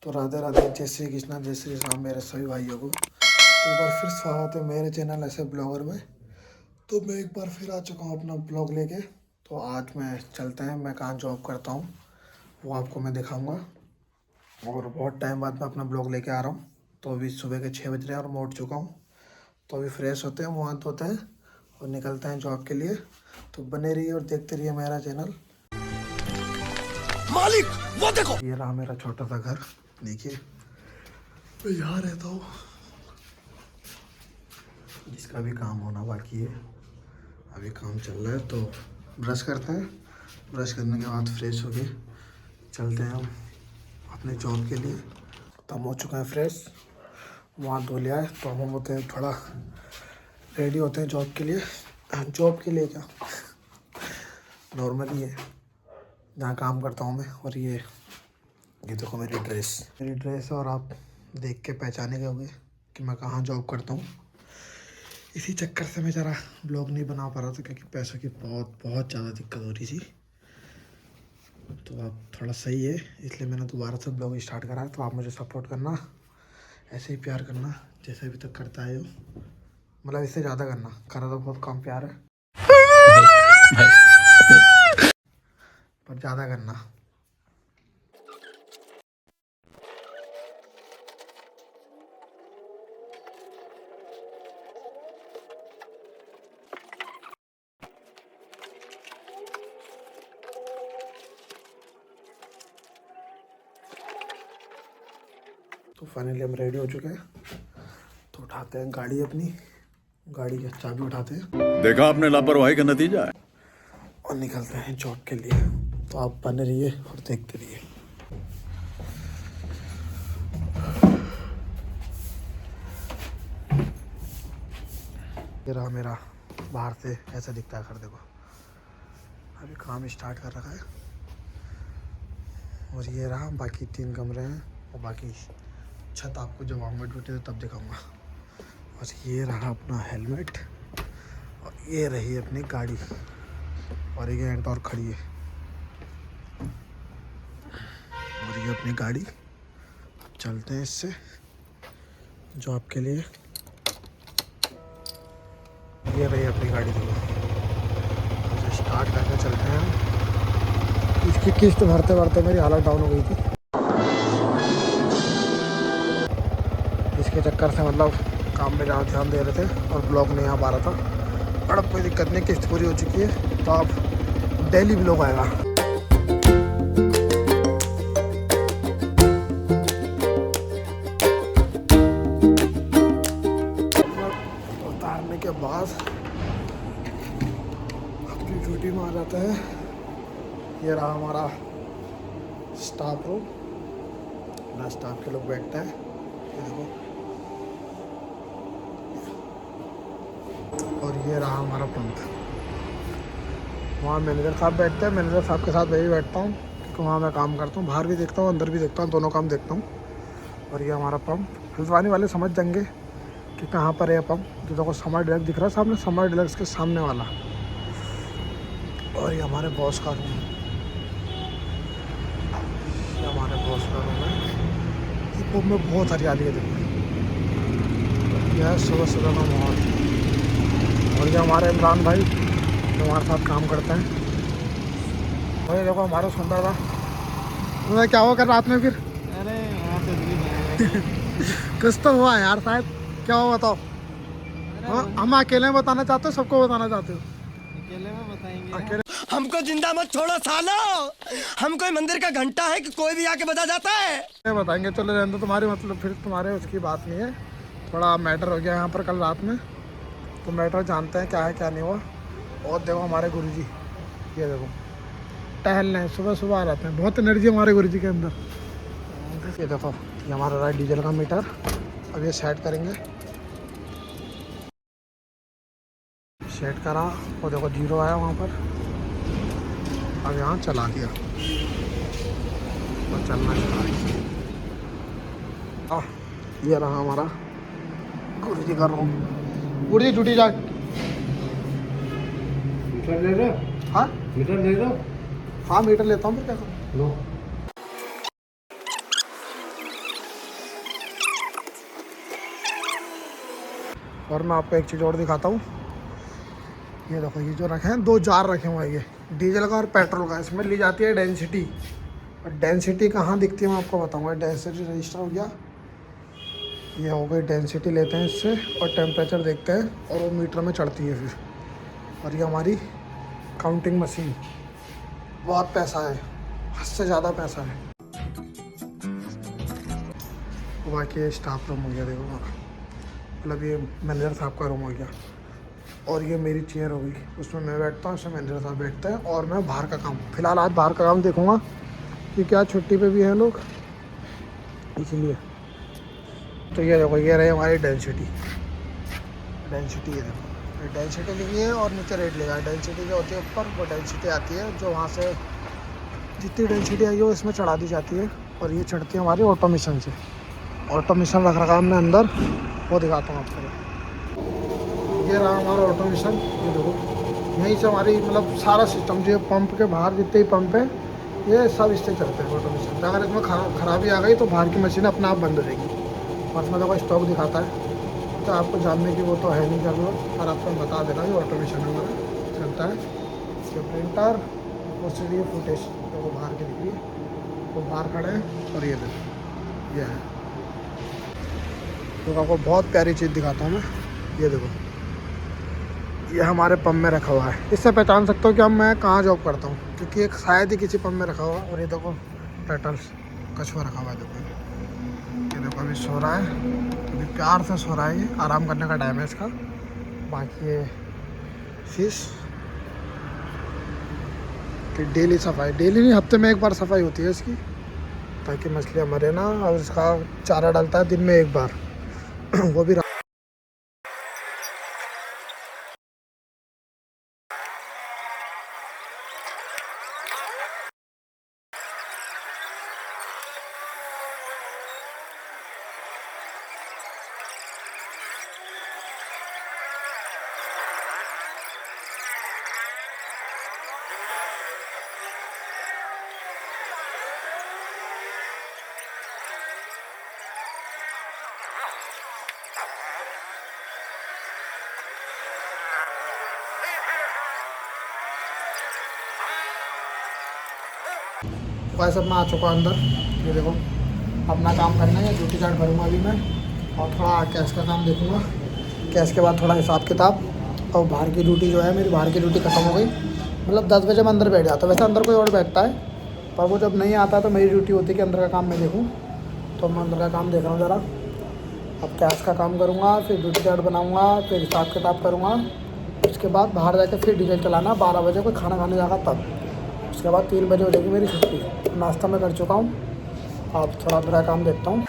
तो राधे राधे, जय श्री कृष्णा, जय श्री राम मेरे सभी भाइयों को। तो एक बार फिर स्वागत है मेरे चैनल ऐसे ब्लॉगर में। तो मैं एक बार फिर आ चुका हूँ अपना ब्लॉग लेके। तो आज मैं चलते हैं, मैं कहाँ जॉब करता हूँ वो आपको मैं दिखाऊंगा। और बहुत टाइम बाद मैं अपना ब्लॉग लेके आ रहा हूँ। तो अभी सुबह के 6 बज रहे हैं और मैं उठ चुका हूँ। तो अभी फ्रेश होते हैं, मुँह हाथ धोते हैं और निकलते हैं जॉब के लिए। तो बने रहिए और देखते रहिए मेरा चैनल। मालिक वो देखो, ये रहा मेरा छोटा सा घर, देखिए मैं यहाँ रहता हूँ। जिसका भी काम होना बाकी है, अभी काम चल रहा है। तो ब्रश करते हैं, ब्रश करने के बाद फ्रेश होके चलते हैं हम अपने जॉब के लिए। तो हम हो चुके हैं फ्रेश, वहाँ धो लिया है। तो हम होते हैं थोड़ा रेडी होते हैं जॉब के लिए। जॉब के लिए क्या, नॉर्मली है जहाँ काम करता हूँ मैं। और ये देखो मेरी ड्रेस है और आप देख के पहचाने होंगे कि मैं कहाँ जॉब करता हूँ। इसी चक्कर से मैं ज़रा ब्लॉग नहीं बना पा रहा था क्योंकि पैसों की बहुत ज़्यादा दिक्कत हो रही थी। तो अब थोड़ा सही है, इसलिए मैंने दोबारा से ब्लॉग स्टार्ट करा है। तो आप मुझे सपोर्ट करना, ऐसे ही प्यार करना जैसे अभी तक करता है हो। मतलब इससे ज़्यादा करना, करा तो बहुत कम प्यार है पर ज़्यादा करना। तो फाइनली हम रेडी हो चुके हैं। तो उठाते हैं गाड़ी, अपनी गाड़ी की चाबी उठाते हैं, देखा आपने लापरवाही का नतीजा है, और निकलते हैं जॉब के लिए। तो आप बने रहिए और देखते रहिए। ये रहा मेरा बाहर से ऐसा दिखता है घर, देखो अभी काम स्टार्ट कर रखा है। और ये रहा बाकी 3 कमरे हैं और बाकी छत आपको जब आऊँगा ड्यूटी तो तब दिखाऊंगा। और ये रहा अपना हेलमेट, और ये रही अपनी गाड़ी, और एक एंटोर खड़ी है। और ये अपनी गाड़ी, अब चलते हैं इससे जॉब के लिए। ये रही अपनी गाड़ी, देखो मुझे स्टार्ट करके चलते हैं। इसकी किस्त भरते भरते मेरी हालत डाउन हो गई थी। इसके चक्कर से मतलब काम में ज़्यादा ध्यान दे रहे थे और ब्लॉग नहीं आ पा रहा था। पर अब कोई दिक्कत नहीं, किस्त पूरी हो चुकी है तो अब डेली ब्लॉग आएगा। उतारने के बाद अपनी ड्यूटी में आ जाता है। ये रहा हमारा स्टाफ रूम, ना स्टाफ के लोग बैठते हैं, ये देखो। और ये रहा हमारा पंप, वहाँ मैनेजर साहब बैठते हैं। मैनेजर साहब के साथ मैं भी बैठता हूँ क्योंकि वहाँ मैं काम करता हूँ। बाहर भी देखता हूँ, अंदर भी देखता हूँ, दोनों काम देखता हूँ। और ये हमारा पंप, हल्द्वानी वाले समझ जाएंगे कि कहाँ पर है पंप। जो देखो समर डिलक्स दिख रहा है सामने, समर डिलक्स के सामने वाला। और ये हमारे बॉस का रूम, ये हमारे बॉस का रूम है। ये पंप में बहुत हरियाली है, देखो यह सुबह सुबह का माहौल। और ये हमारे इमरान भाई जो हमारे साथ काम करते हैं। भाई देखो हमारा सुंदर था, तो क्या हुआ कर रात में फिर? अरे यहाँ पे कुछ तो हुआ यार शायद, क्या हुआ बताओ। हम अकेले में बताना चाहते हो, सबको बताना चाहते हो? अकेले में बताएंगे। अकेले हमको जिंदा मत छोड़ो सालो, हम कोई मंदिर का घंटा है कि कोई भी आके बजा जाता है। बताएंगे, चलो रहने दो तुम्हारी, मतलब फिर तुम्हारे उसकी बात नहीं है। थोड़ा मैटर हो गया यहाँ पर कल रात में, तो मैटर जानते हैं क्या है क्या नहीं हुआ। और देखो हमारे गुरुजी, ये देखो टहलने सुबह सुबह आ जाते हैं, बहुत एनर्जी हमारे गुरुजी के अंदर। ये देखो ये हमारा रहा डीजल का मीटर, अब ये सेट करेंगे। सेट करा और देखो 0 आया वहाँ पर, अब यहाँ चला दिया और चलना चला दिया। ये रहा हमारा गुरुजी का रूम। गुरुजी ड्यूटी जा, मीटर ले रहे हो? हाँ मीटर ले रहे हो? हाँ मीटर लेता हूँ, फिर क्या करूँ। लो। और मैं आपको एक चीज़ और दिखाता हूँ। ये देखो, ये जो रखे हैं 2 जार रखे हुए हैं, ये डीजल का और पेट्रोल का। इसमें ली जाती है डेंसिटी, और डेंसिटी कहाँ दिखती है मैं आपको बताऊँगा। डेंसिटी रजिस्टर हो गया, ये हो गई डेंसिटी, लेते हैं इससे और टेम्परेचर देखते हैं और वो मीटर में चढ़ती है फिर। और ये हमारी काउंटिंग मशीन, बहुत पैसा है, हद से ज़्यादा पैसा है। बाकी ये स्टाफ रूम हो गया, देखो हमारा, मतलब ये मैनेजर साहब का रूम हो गया। और ये मेरी चेयर हो गई, उसमें मैं बैठता हूँ, उसमें मैनेजर साहब बैठते हैं। और मैं बाहर का काम, फ़िलहाल आज बाहर का काम देखूँगा कि क्या छुट्टी पे भी हैं लोग, इसलिए। तो ये देखो, ये रही हमारी डेंसिटी। ये देखो, ये डेंसिटी लिखी है और नीचे रेट लिखा है। डेंसिटी जो होती है ऊपर, वो डेंसिटी आती है जो वहाँ से जितनी डेंसिटी आई हो इसमें चढ़ा दी जाती है। और ये चढ़ती है हमारी ऑटोमेशन से। ऑटोमेशन रख रखा हमने अंदर, वो दिखाता हूँ आपको। ये रहा हमारा ऑटोमेशन, ये देखो, यहीं से हमारी मतलब सारा सिस्टम जो पंप के बाहर जितने ही पंप है ये सब इससे चलते हैं ऑटोमेशन। अगर इसमें खराबी आ गई तो बाहर की मशीन अपने आप बंद हो जाएगी। और इसमें देखो स्टॉक दिखाता है, तो आपको जानने की वो तो है नहीं जरूरत, और आपको बता देना ये ऑटोमेशन हमारा चलता है। ये प्रिंटर और सीडी फुटेज तो बाहर के दिख रही है, वो बाहर खड़े हैं। और ये देखो, ये है, तो आपको बहुत प्यारी चीज़ दिखाता हूँ मैं। ये देखो, ये हमारे पंप में रखा हुआ है। इससे पहचान सकते हो कि मैं कहाँ जॉब करता हूँ, क्योंकि एक शायद ही किसी पंप में रखा हुआ है। और ये देखो टर्टल्स, कछुआ रखा हुआ है, देखो ये देखो, अभी सो रहा है, अभी प्यार से सो रहा है, ये आराम करने का टाइम है इसका। बाकी ये फिश की डेली सफाई, डेली नहीं, हफ्ते में एक बार सफाई होती है इसकी, ताकि मछलियाँ मरे ना। और इसका चारा डालता है दिन में एक बार वो भी। वैसे सब मैं आ चुका अंदर, ये देखो अपना काम करना है। ड्यूटी कार्ड भरूँगा अभी मैं, और थोड़ा कैश का काम देखूँगा। कैश के बाद थोड़ा हिसाब किताब, और बाहर की ड्यूटी जो है मेरी, बाहर की ड्यूटी ख़त्म हो गई। मतलब 10 बजे मैं अंदर बैठ जाता हूँ, वैसे अंदर कोई और बैठता है, पर वो जब नहीं आता तो मेरी ड्यूटी होती है कि अंदर का काम मैं देखूँ। तो मैं अंदर का काम देख रहा हूँ ज़रा। अब कैश का काम करूँगा, फिर ड्यूटी कार्ड बनाऊँगा, फिर हिसाब किताब करूँगा। उसके बाद बाहर जाकर फिर डीजल चलाना, 12 बजे कोई खाना खाने जाएगा तब। उसके बाद 3 बजे हो जाएगी मेरी छुट्टी। नाश्ता मैं कर चुका हूँ, अब थोड़ा मेरा काम देखता हूँ।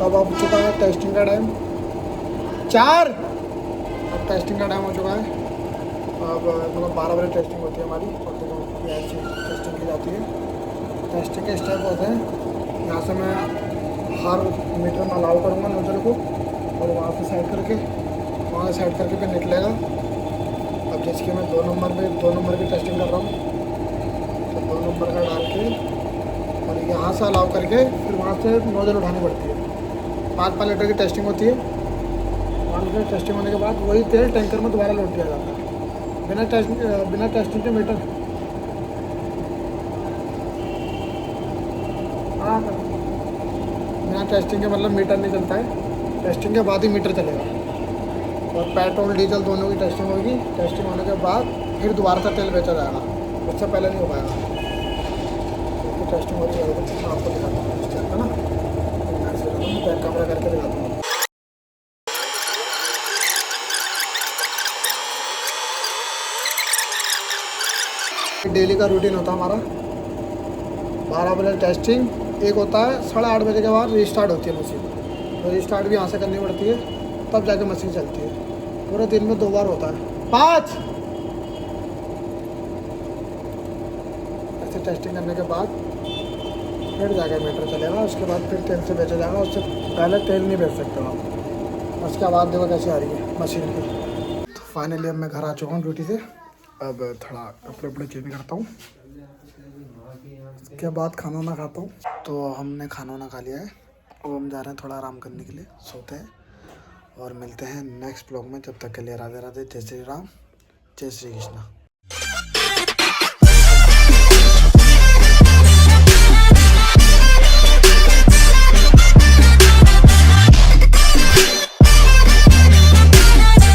तब अब चुका है टेस्टिंग का टाइम 4, अब टेस्टिंग का टाइम हो चुका है। अब मतलब 12 बजे टेस्टिंग होती है हमारी, और तो ऐसी टेस्टिंग की जाती है। टेस्टिंग के स्टेप होते हैं, यहाँ से मैं हर मीटर में अलाउ करूँगा नोजल को, और वहाँ से साइड करके, वहाँ साइड करके फिर निकलेगा। अब जैसे कि मैं 2 नंबर की टेस्टिंग कर रहा हूँ, तो 2 नंबर का डाल के और यहाँ से अलाउ करके फिर वहाँ से नोजल उठानी पड़ती है। 5 लीटर की टेस्टिंग होती है। 5 लीटर टेस्टिंग होने के बाद वही तेल टैंकर में दोबारा लोड किया जाता है, बिना टेस्टिंग के मीटर। हाँ, बिना टेस्टिंग के मतलब मीटर नहीं चलता है, टेस्टिंग के बाद ही मीटर चलेगा। और पेट्रोल डीजल दोनों की टेस्टिंग होगी। टेस्टिंग होने के बाद फिर दोबारा से तेल बेचा जाएगा, उससे पहले नहीं हो पाएगा। तो टेस्टिंग होती है, आपको दिखाता हूँ है ना, बैक कैमरा करके दिखाता हूँ। डेली का रूटीन होता है हमारा, 12 बजे टेस्टिंग, एक होता है 8:30 बजे के बाद रीस्टार्ट होती है मशीन। तो रीस्टार्ट भी यहाँ से करनी पड़ती है। तब जाके मशीन चलती है। पूरे दिन में 2 बार होता है। 5 ऐसे टेस्टिंग करने के बाद फिर जाके मीटर चलेगा। उसके बाद फिर तेल से बेचा जाएगा। उससे पहले तेल नहीं बेच सकते आप। उसके बाद देखो कैसे आ रही है मशीन की। तो फाइनली अब मैं घर आ चुका हूँ ड्यूटी से। अब थोड़ा कपड़े चेंज करता हूँ, उसके बाद खाना वाना खाता हूँ। तो हमने खाना वाना खा लिया है। अब हम जा रहे हैं थोड़ा आराम करने के लिए, सोते हैं और मिलते हैं नेक्स्ट ब्लॉग में। जब तक के लिए राधे राधे, जय श्री राम, जय श्री कृष्णा।